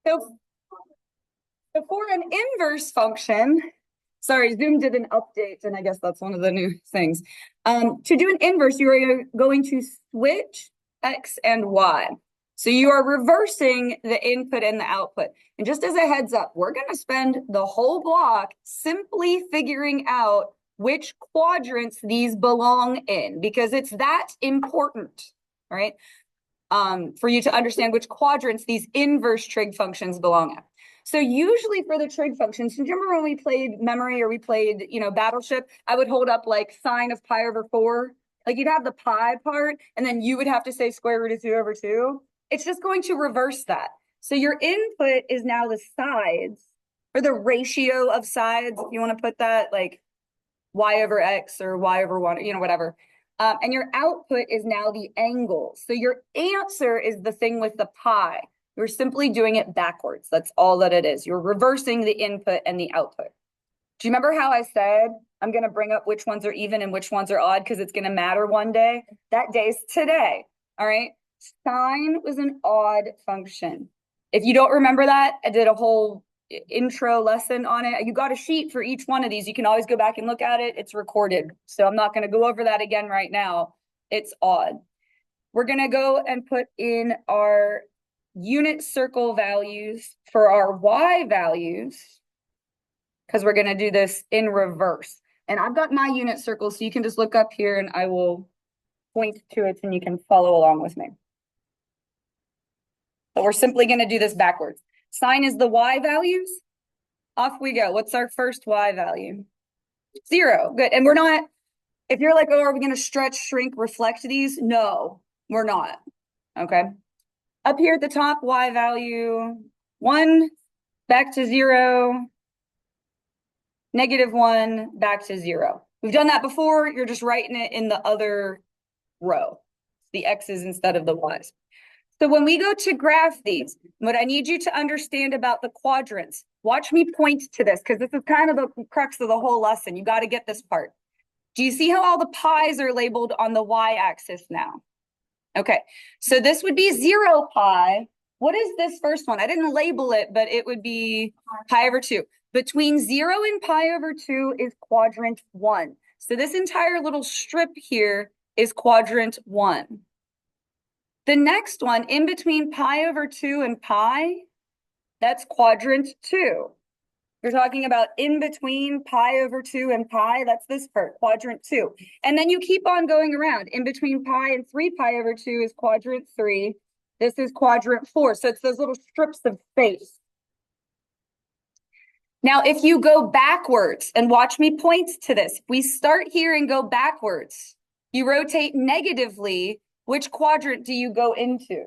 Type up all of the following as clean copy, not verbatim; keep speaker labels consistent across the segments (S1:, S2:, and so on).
S1: So, for an inverse function, sorry, Zoom did an update, and I guess that's one of the new things. To do an inverse, you are going to switch X and Y. So you are reversing the input and the output. And just as a heads up, we're going to spend the whole block simply figuring out which quadrants these belong in, because it's that important, right? For you to understand which quadrants these inverse trig functions belong in. So usually for the trig functions, remember when we played memory or we played, Battleship, I would hold up like sine of pi over 4. Like you'd have the pi part, and then you would have to say square root of 2 over 2. It's just going to reverse that. So your input is now the sides, or the ratio of sides, if you want to put that, like y over x or y over 1, whatever. And your output is now the angle. So your answer is the thing with the pi. You're simply doing it backwards. That's all that it is. You're reversing the input and the output. Do you remember how I said I'm going to bring up which ones are even and which ones are odd because it's going to matter one day? That day's today. All right. Sine was an odd function. If you don't remember that, I did a whole intro lesson on it. You got a sheet for each one of these. You can always go back and look at it. It's recorded. So I'm not going to go over that again right now. It's odd. We're going to go and put in our unit circle values for our y values, because we're going to do this in reverse. And I've got my unit circle, so you can just look up here and I will point to it and you can follow along with me. But we're simply going to do this backwards. Sine is the y values. Off we go. What's our first y value? 0. Good. And we're not, if you're like, oh, are we going to stretch, shrink, reflect these? No, we're not. Okay. Up here at the top, y value 1, back to 0, -1, back to 0. We've done that before. You're just writing it in the other row, the x's instead of the y's. So when we go to graph these, what I need you to understand about the quadrants, watch me point to this, because this is kind of the crux of the whole lesson. You got to get this part. Do you see how all the pi's are labeled on the y-axis now? Okay, so this would be 0 pi. What is this first one? I didn't label it, but it would be pi over 2. Between 0 and pi over 2 is quadrant 1. So this entire little strip here is quadrant 1. The next one, in between pi over 2 and pi, that's quadrant 2. You're talking about in between pi over 2 and pi, that's this part, quadrant 2. And then you keep on going around. In between pi and 3 pi over 2 is quadrant 3. This is quadrant 4. So it's those little strips of space. Now, if you go backwards, and watch me point to this, if we start here and go backwards, you rotate negatively, which quadrant do you go into?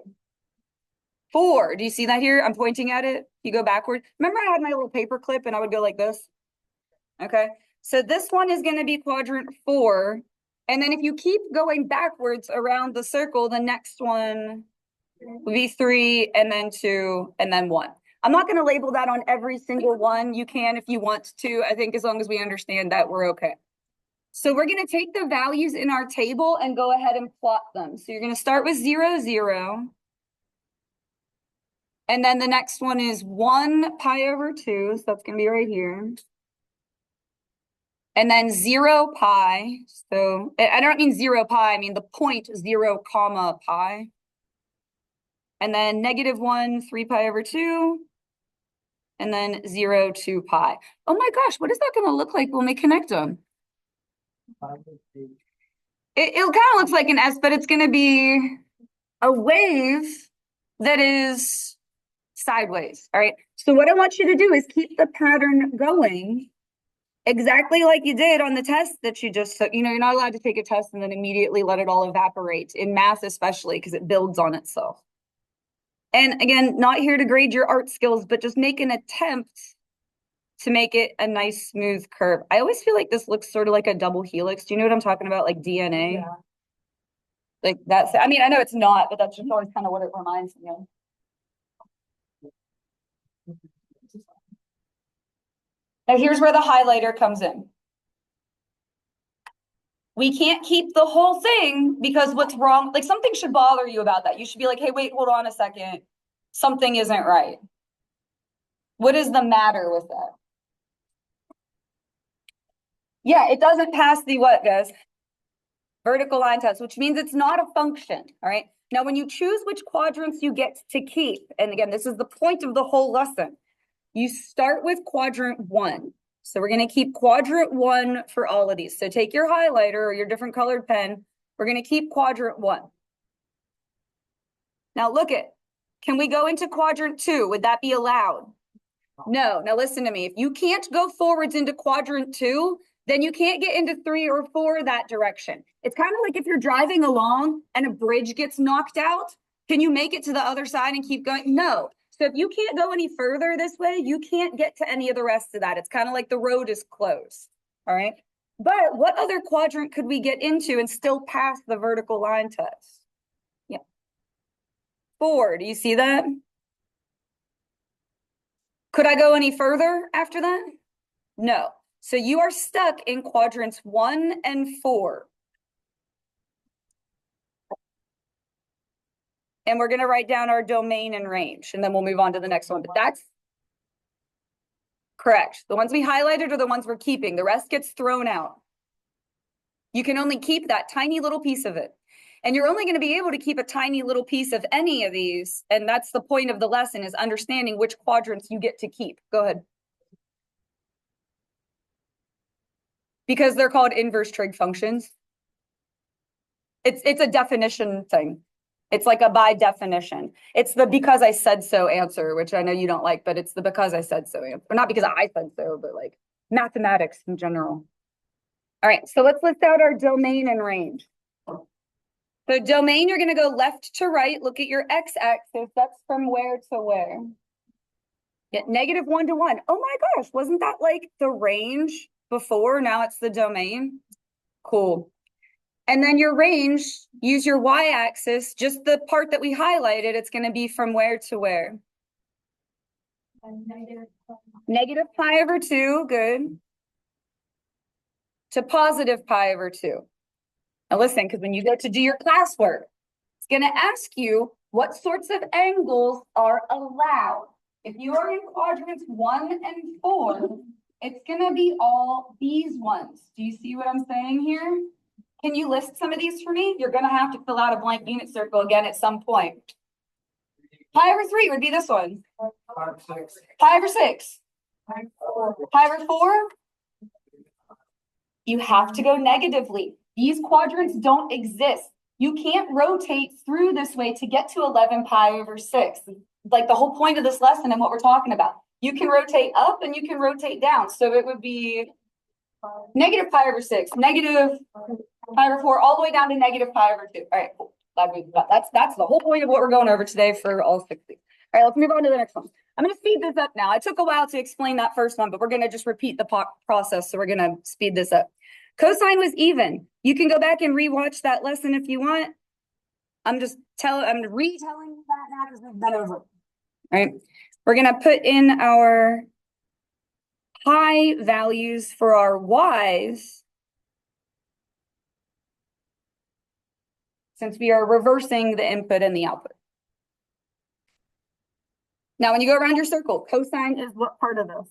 S1: 4. Do you see that here? I'm pointing at it. You go backward. Remember I had my little paper clip and I would go like this? Okay. So this one is going to be quadrant 4. And then if you keep going backwards around the circle, the next one will be 3, and then 2, and then 1. I'm not going to label that on every single one. You can if you want to. I think as long as we understand that, we're okay. So we're going to take the values in our table and go ahead and plot them. So you're going to start with 0, 0. And then the next one is 1 pi over 2. So that's going to be right here. And then 0 pi. So I don't mean 0 pi. I mean the point 0 comma pi. And then -1, 3 pi over 2. And then 0, 2 pi. Oh my gosh, what is that going to look like when we connect them? It kind of looks like an S, but it's going to be a wave that is sideways. All right. So what I want you to do is keep the pattern going exactly like you did on the test that you just took. You're not allowed to take a test and then immediately let it all evaporate, in math especially, because it builds on itself. And again, not here to grade your art skills, but just make an attempt to make it a nice smooth curve. I always feel like this looks sort of like a double helix. Do you know what I'm talking about? Like DNA? Yeah. Like that's, I mean, I know it's not, but that's just always kind of what it reminds me of. Now here's where the highlighter comes in. We can't keep the whole thing, because what's wrong, like something should bother you about that. You should be like, hey, wait, hold on a second. Something isn't right. What is the matter with that? Yeah, it doesn't pass the what, guys? Vertical line test, which means it's not a function, all right? Now, when you choose which quadrants you get to keep, and again, this is the point of the whole lesson, you start with quadrant 1. So we're going to keep quadrant 1 for all of these. So take your highlighter or your different colored pen. We're going to keep quadrant 1. Now look at, can we go into quadrant 2? Would that be allowed? No. Now listen to me. If you can't go forwards into quadrant 2, then you can't get into 3 or 4 that direction. It's kind of like if you're driving along and a bridge gets knocked out, can you make it to the other side and keep going? No. So if you can't go any further this way, you can't get to any of the rest of that. It's kind of like the road is closed. All right. But what other quadrant could we get into and still pass the vertical line test? Yeah. 4. Do you see that? Could I go any further after that? No. So you are stuck in quadrants 1 and 4. And we're going to write down our domain and range, and then we'll move on to the next one. But that's correct. The ones we highlighted are the ones we're keeping. The rest gets thrown out. You can only keep that tiny little piece of it. And you're only going to be able to keep a tiny little piece of any of these. And that's the point of the lesson, is understanding which quadrants you get to keep. Go ahead. Because they're called inverse trig functions. It's a definition thing. It's like a by definition. It's the because I said so answer, which I know you don't like, but it's the because I said so answer. Or not because I said so, but like mathematics in general. All right, so let's list out our domain and range. So domain, you're going to go left to right. Look at your x-axis. That's from where to where? Yeah, -1 to 1. Oh my gosh, wasn't that like the range before? Now it's the domain. Cool. And then your range, use your y-axis, just the part that we highlighted. It's going to be from where to where? -pi/2, good. To +pi/2. Now listen, because when you go to do your classwork, it's going to ask you what sorts of angles are allowed. If you are in quadrants 1 and 4, it's going to be all these ones. Do you see what I'm saying here? Can you list some of these for me? You're going to have to fill out a blank unit circle again at some point. Pi/3 would be this one. Pi/6. Pi/4. You have to go negatively. These quadrants don't exist. You can't rotate through this way to get to 11pi/6. Like the whole point of this lesson and what we're talking about. You can rotate up and you can rotate down. So it would be -pi/6, -pi/4, all the way down to -pi/2. All right, cool. That's the whole point of what we're going over today for all 6 of these. All right, let's move on to the next one. I'm going to speed this up now. It took a while to explain that first one, but we're going to just repeat the process. So we're going to speed this up. Cosine was even. You can go back and rewatch that lesson if you want. I'm retelling that now because we've been over. All right, we're going to put in our pi values for our y's, since we are reversing the input and the output. Now, when you go around your circle, cosine is what part of this?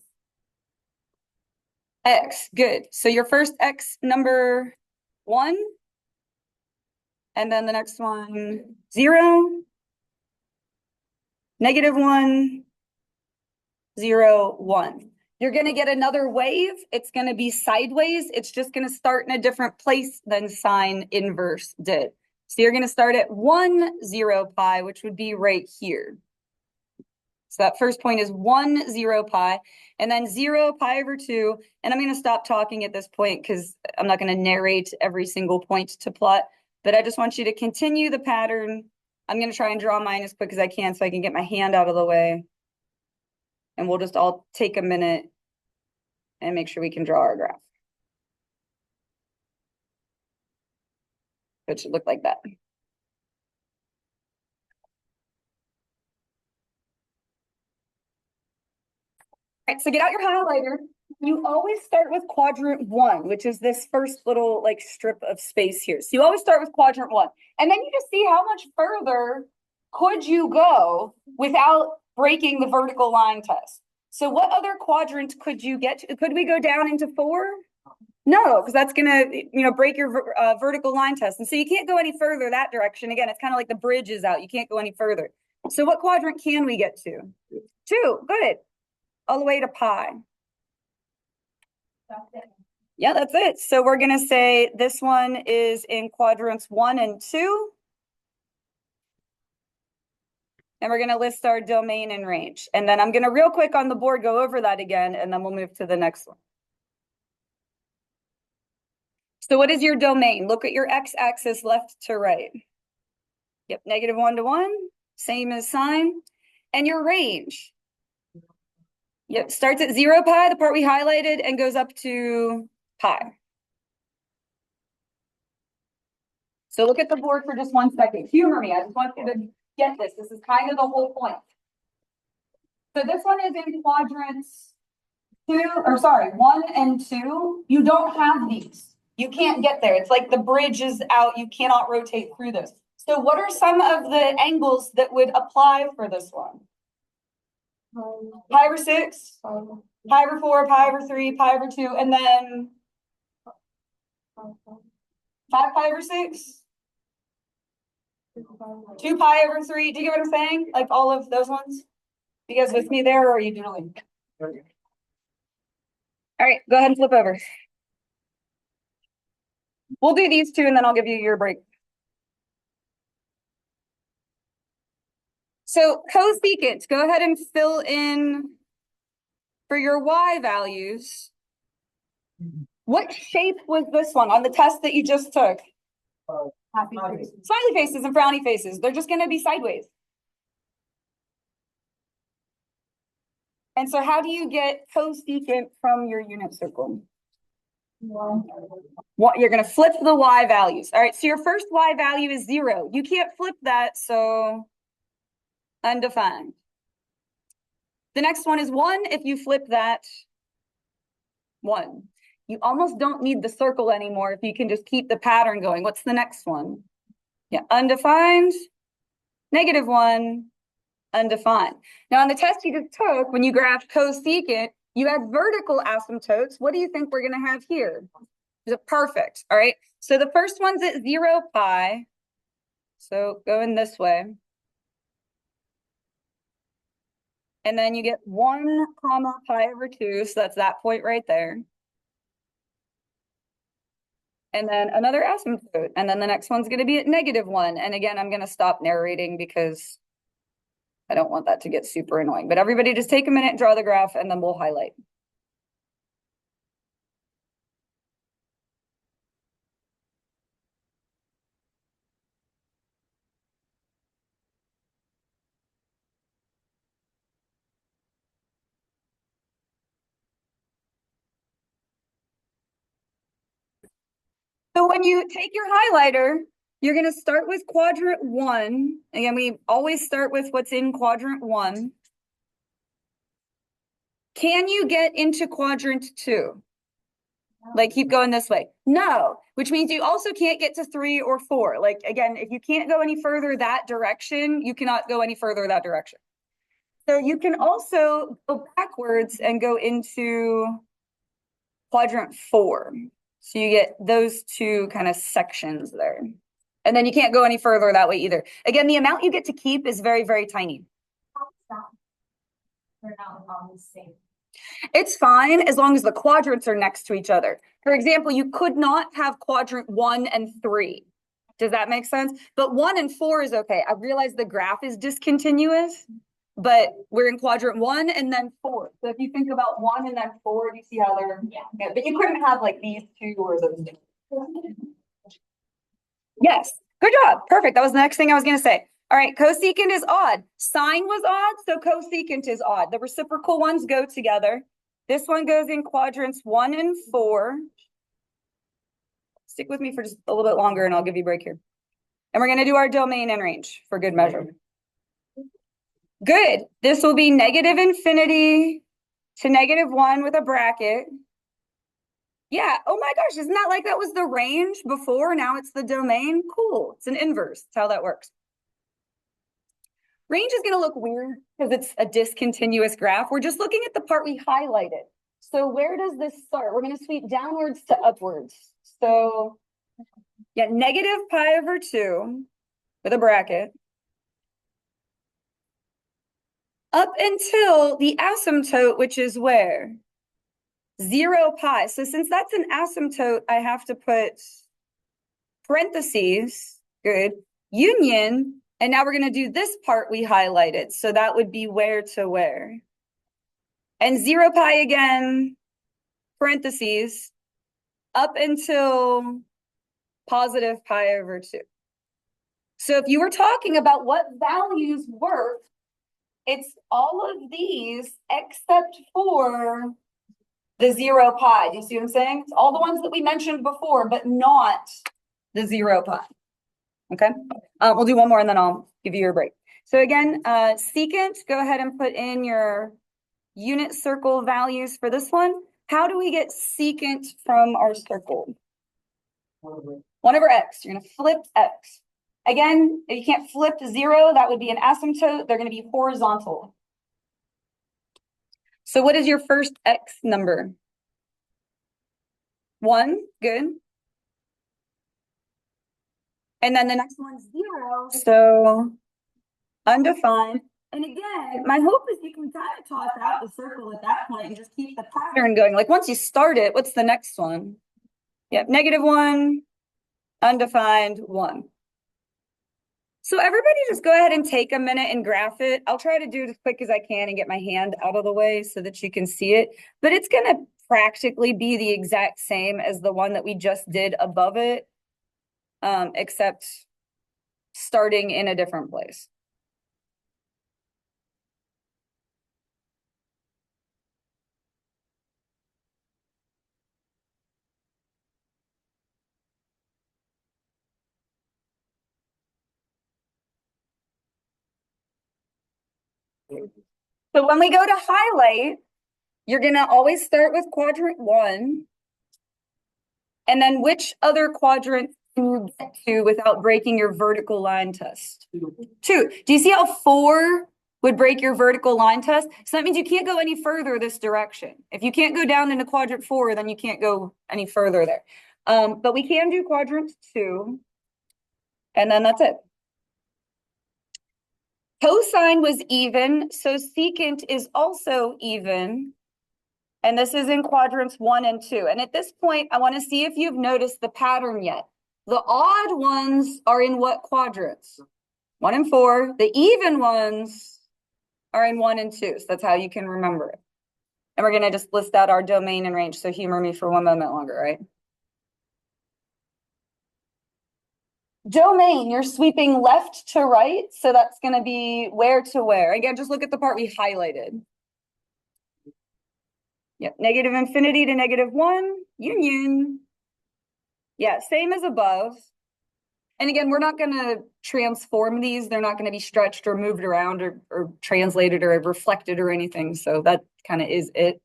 S1: X, good. So your first x number 1, and then the next one 0, -1, 0, 1. You're going to get another wave. It's going to be sideways. It's just going to start in a different place than sine inverse did. So you're going to start at 1, 0 pi, which would be right here. So that first point is 1, 0 pi, and then 0 pi/2. And I'm going to stop talking at this point because I'm not going to narrate every single point to plot, but I just want you to continue the pattern. I'm going to try and draw mine as quick as I can so I can get my hand out of the way. And we'll just all take a minute and make sure we can draw our graph. It should look like that. All right, so get out your highlighter. You always start with quadrant 1, which is this first little like strip of space here. So you always start with quadrant 1. And then you just see how much further could you go without breaking the vertical line test. So what other quadrant could you get to? Could we go down into 4? No, because that's gonna, break your vertical line test. And so you can't go any further that direction. Again, it's kind of like the bridge is out. You can't go any further. So what quadrant can we get to? 2, good. All the way to pi.
S2: That's it.
S1: Yeah, that's it. So we're gonna say this one is in quadrants 1 and 2. And we're gonna list our domain and range. And then I'm gonna real quick on the board go over that again, and then we'll move to the next one. So what is your domain? Look at your x-axis left to right. Yep, -1 to 1, same as sign. And your range. Yep, starts at 0 pi, the part we highlighted, and goes up to pi. So look at the board for just 1 second. Humor me, I just want you to get this. This is kind of the whole point. So this one is in quadrants 1 and 2. You don't have these. You can't get there. It's like the bridge is out. You cannot rotate through this. So what are some of the angles that would apply for this one? Pi over 6, pi over 4, pi over 3, pi over 2, and then 5 pi over 6, 2 pi over 3. Do you get what I'm saying? Like all of those ones? You guys with me there, or are you doodling? All right, go ahead and flip over. We'll do these 2 and then I'll give you your break. So cosecant, go ahead and fill in for your y values. What shape was this one on the test that you just took?
S2: Happy face.
S1: Smiley faces and frowny faces. They're just going to be sideways. And so how do you get cosecant from your unit circle? What you're going to flip the y values. All right, so your first y value is 0. You can't flip that, so undefined. The next one is 1. If you flip that, 1. You almost don't need the circle anymore if you can just keep the pattern going. What's the next one? Yeah, undefined, -1, undefined. Now on the test you just took, when you graphed cosecant, you had vertical asymptotes. What do you think we're going to have here? Is it perfect? All right. So the first one's at 0 pi. So going this way. And then you get 1 comma pi over 2. So that's that point right there. And then another asymptote. And then the next one's going to be at -1. And again, I'm going to stop narrating because I don't want that to get super annoying. But everybody just take a minute, draw the graph, and then we'll highlight. So when you take your highlighter, you're going to start with quadrant 1. Again, we always start with what's in quadrant 1. Can you get into quadrant 2? Like keep going this way? No, which means you also can't get to 3 or 4. Like again, if you can't go any further that direction, you cannot go any further that direction. So you can also go backwards and go into quadrant 4. So you get those 2 kind of sections there. And then you can't go any further that way either. Again, the amount you get to keep is very, very tiny.
S2: They're not all the same.
S1: It's fine as long as the quadrants are next to each other. For example, you could not have quadrant 1 and 3. Does that make sense? But 1 and 4 is okay. I realize the graph is discontinuous, but we're in quadrant 1 and then 4. So if you think about 1 and then 4, do you see how they're, yeah, but you couldn't have like these 2 or those 2. Yes, good job. Perfect. That was the next thing I was going to say. All right, cosecant is odd. Sine was odd, so cosecant is odd. The reciprocal ones go together. This one goes in quadrants 1 and 4. Stick with me for just a little bit longer and I'll give you a break here. And we're going to do our domain and range for good measure. Good. This will be -infinity to -1 with a bracket. Yeah. Oh my gosh. Isn't that like that was the range before? Now it's the domain. Cool. It's an inverse. That's how that works. Range is going to look weird because it's a discontinuous graph. We're just looking at the part we highlighted. So where does this start? We're going to sweep downwards to upwards. So yeah, negative pi over 2 with a bracket up until the asymptote, which is where? 0 pi. So since that's an asymptote, I have to put parentheses, good, union, and now we're going to do this part we highlighted. So that would be where to where. And 0 pi again, parentheses, up until positive pi over 2. So if you were talking about what values work, it's all of these except for the 0 pi. Do you see what I'm saying? It's all the ones that we mentioned before, but not the 0 pi. Okay, we'll do one more and then I'll give you your break. So again, secant, go ahead and put in your unit circle values for this one. How do we get secant from our circle? 1 over x. You're going to flip x. Again, if you can't flip 0, that would be an asymptote. They're going to be horizontal. So what is your first x number? 1, good. And then the next one's 0, so undefined. And again, my hope is you can kind of toss out the circle at that point and just keep the pattern going. Like once you start it, what's the next one? Yep, -1, undefined, 1. So everybody just go ahead and take a minute and graph it. I'll try to do it as quick as I can and get my hand out of the way so that you can see it. But it's going to practically be the exact same as the one that we just did above it, except starting in a different place. So when we go to highlight, you're going to always start with quadrant 1. And then which other quadrant can you get to without breaking your vertical line test? 2. Do you see how 4 would break your vertical line test? So that means you can't go any further this direction. If you can't go down into quadrant 4, then you can't go any further there. But we can do quadrant 2. And then that's it. Cosine was even, so secant is also even. And this is in quadrants 1 and 2. And at this point, I want to see if you've noticed the pattern yet. The odd ones are in what quadrants? 1 and 4. The even ones are in 1 and 2. So that's how you can remember it. And we're going to just list out our domain and range. So humor me for 1 moment longer, right? Domain, you're sweeping left to right. So that's going to be where to where. Again, just look at the part we highlighted. Yep, negative infinity to -1, union. Yeah, same as above. And again, we're not going to transform these. They're not going to be stretched or moved around or translated or reflected or anything. So that kind of is it.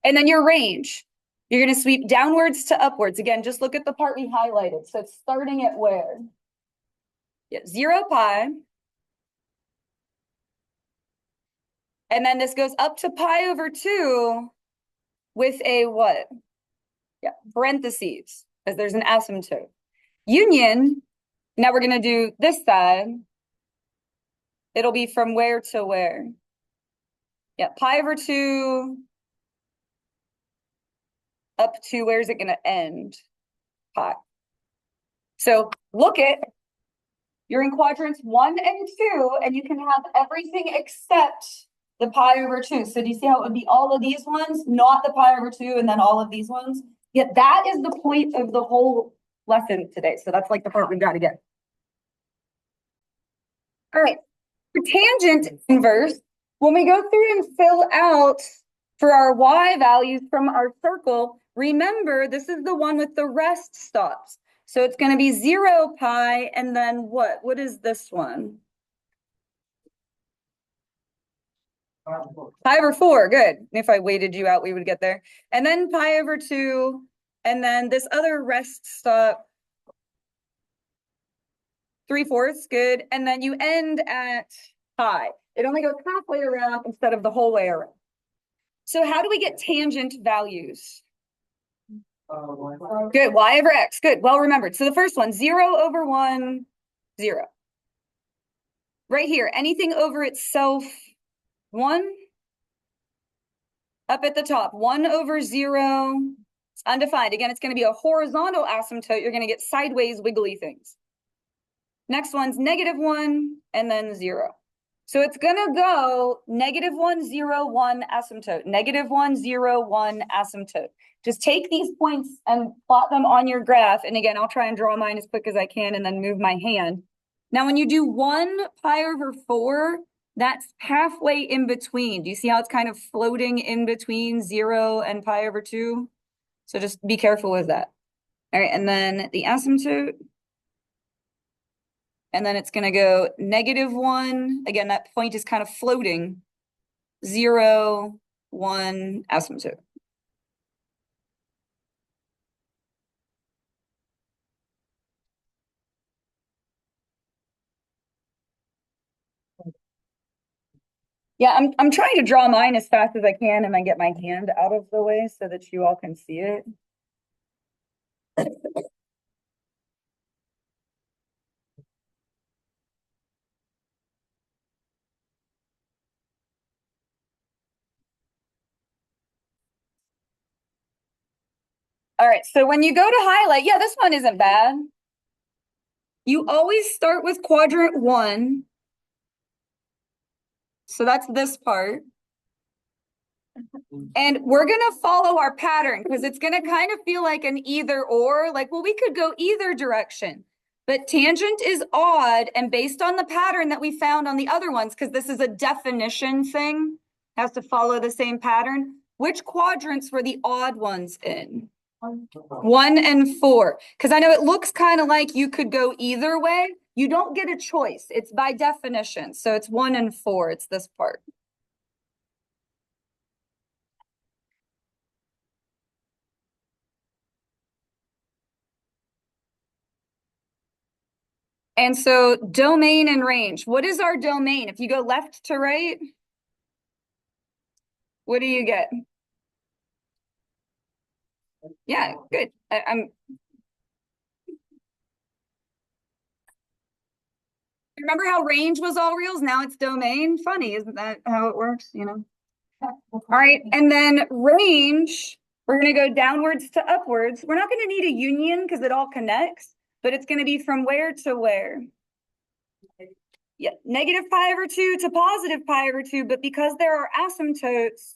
S1: And then your range. You're going to sweep downwards to upwards. Again, just look at the part we highlighted. So it's starting at where? Yeah, 0 pi. And then this goes up to pi over 2 with a what? Yeah, parentheses, because there's an asymptote. Union, now we're going to do this side. It'll be from where to where? Yeah, pi over 2 up to where's it going to end? Pi. So look at, you're in quadrants 1 and 2, and you can have everything except the pi over 2. So do you see how it would be all of these ones, not the pi over 2, and then all of these ones? Yeah, that is the point of the whole lesson today. So that's like the part we've got to get. All right, for tangent inverse, when we go through and fill out for our y values from our circle, remember this is the one with the rest stops. So it's going to be 0 pi, and then what? What is this one? Pi over 4, good. If I weighted you out, we would get there. And then pi over 2, and then this other rest stop, 3/4, good. And then you end at pi. It only goes halfway around instead of the whole way around. So how do we get tangent values? Good, y over x, good, well remembered. So the first one, 0 over 1, 0. Right here, anything over itself, 1. Up at the top, 1 over 0, it's undefined. Again, it's going to be a horizontal asymptote. You're going to get sideways wiggly things. Next one's -1 and then 0. So it's going to go -1, 0, 1 asymptote, -1, 0, 1 asymptote. Just take these points and plot them on your graph. And again, I'll try and draw mine as quick as I can and then move my hand. Now, when you do 1 pi over 4, that's halfway in between. Do you see how it's kind of floating in between 0 and pi over 2? So just be careful with that. All right, and then the asymptote. And then it's going to go -1. Again, that point is kind of floating. 0, 1 asymptote. Yeah, I'm trying to draw mine as fast as I can and then get my hand out of the way so that you all can see it. All right, so when you go to highlight, yeah, this one isn't bad. You always start with quadrant 1. So that's this part. And we're going to follow our pattern because it's going to kind of feel like an either or, like, well, we could go either direction. But tangent is odd, and based on the pattern that we found on the other ones, because this is a definition thing, has to follow the same pattern. Which quadrants were the odd ones in? 1 and 4. Because I know it looks kind of like you could go either way. You don't get a choice. It's by definition. So it's 1 and 4. It's this part. And so domain and range. What is our domain? If you go left to right, what do you get? Yeah, good. I'm remember how range was all reals? Now it's domain. Funny, isn't that how it works? You know? All right, and then range, we're going to go downwards to upwards. We're not going to need a union because it all connects, but it's going to be from where to where? Yeah, -pi/2 to +pi/2, but because there are asymptotes,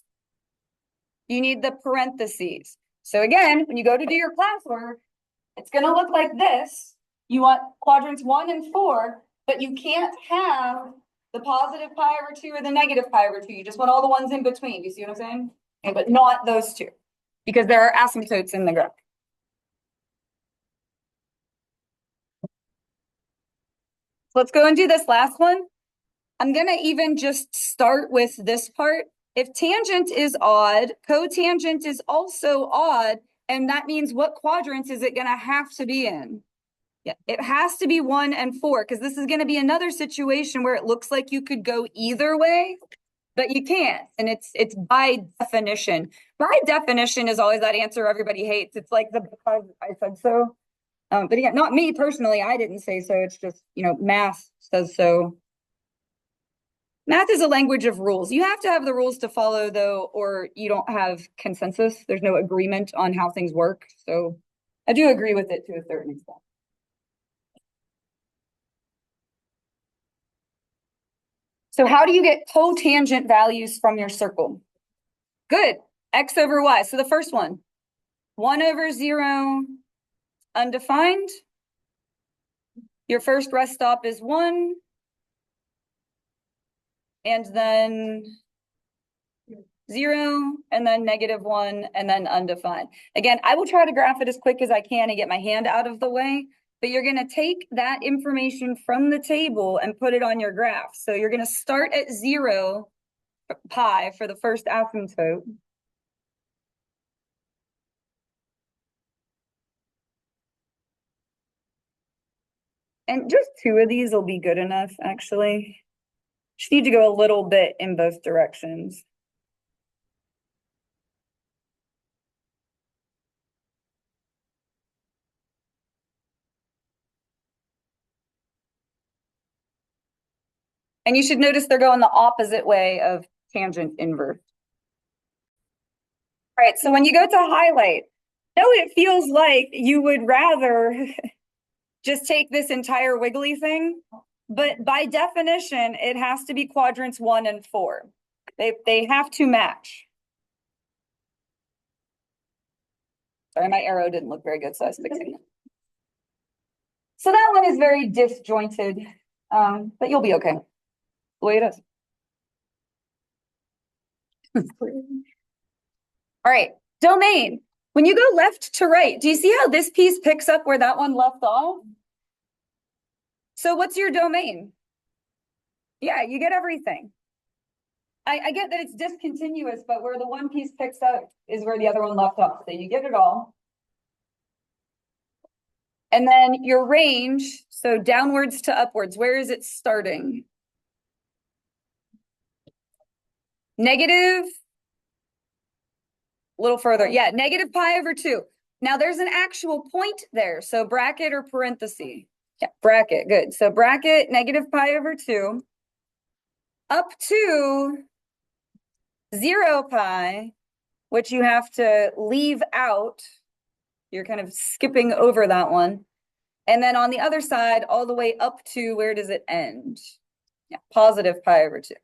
S1: you need the parentheses. So again, when you go to do your classwork, it's going to look like this. You want quadrants 1 and 4, but you can't have the +pi/2 or the -pi/2. You just want all the ones in between. Do you see what I'm saying? Okay, but not those two, because there are asymptotes in the graph. Let's go and do this last one. I'm going to even just start with this part. If tangent is odd, cotangent is also odd, and that means what quadrants is it going to have to be in? Yeah, it has to be 1 and 4, because this is going to be another situation where it looks like you could go either way, but you can't. And it's by definition. By definition is always that answer everybody hates. It's like the because I said so. But again, not me personally. I didn't say so. It's just, math says so. Math is a language of rules. You have to have the rules to follow, though, or you don't have consensus. There's no agreement on how things work. So I do agree with it to a certain extent. So how do you get cotangent values from your circle? Good. X over Y. So the first one, 1 over 0, undefined. Your first rest stop is 1. And then 0, and then -1, and then undefined. Again, I will try to graph it as quick as I can and get my hand out of the way, but you're going to take that information from the table and put it on your graph. So you're going to start at 0 pi for the first asymptote. And just 2 of these will be good enough, actually. Just need to go a little bit in both directions. And you should notice they're going the opposite way of tangent inverse. All right, so when you go to highlight, no, it feels like you would rather just take this entire wiggly thing, but by definition, it has to be quadrants 1 and 4. They have to match. Sorry, my arrow didn't look very good, so I was fixing it. So that one is very disjointed, but you'll be okay. The way it is. All right, domain. When you go left to right, do you see how this piece picks up where that one left off? So what's your domain? Yeah, you get everything. I get that it's discontinuous, but where the one piece picks up is where the other one left off. So you get it all. And then your range, so downwards to upwards, where is it starting? Negative, a little further. Yeah, negative pi over 2. Now there's an actual point there. So bracket or parenthesis. Yeah, bracket. Good. So bracket negative pi over 2 up to 0 pi, which you have to leave out. You're kind of skipping over that one. And then on the other side, all the way up to where does it end? Yeah, positive pi over 2.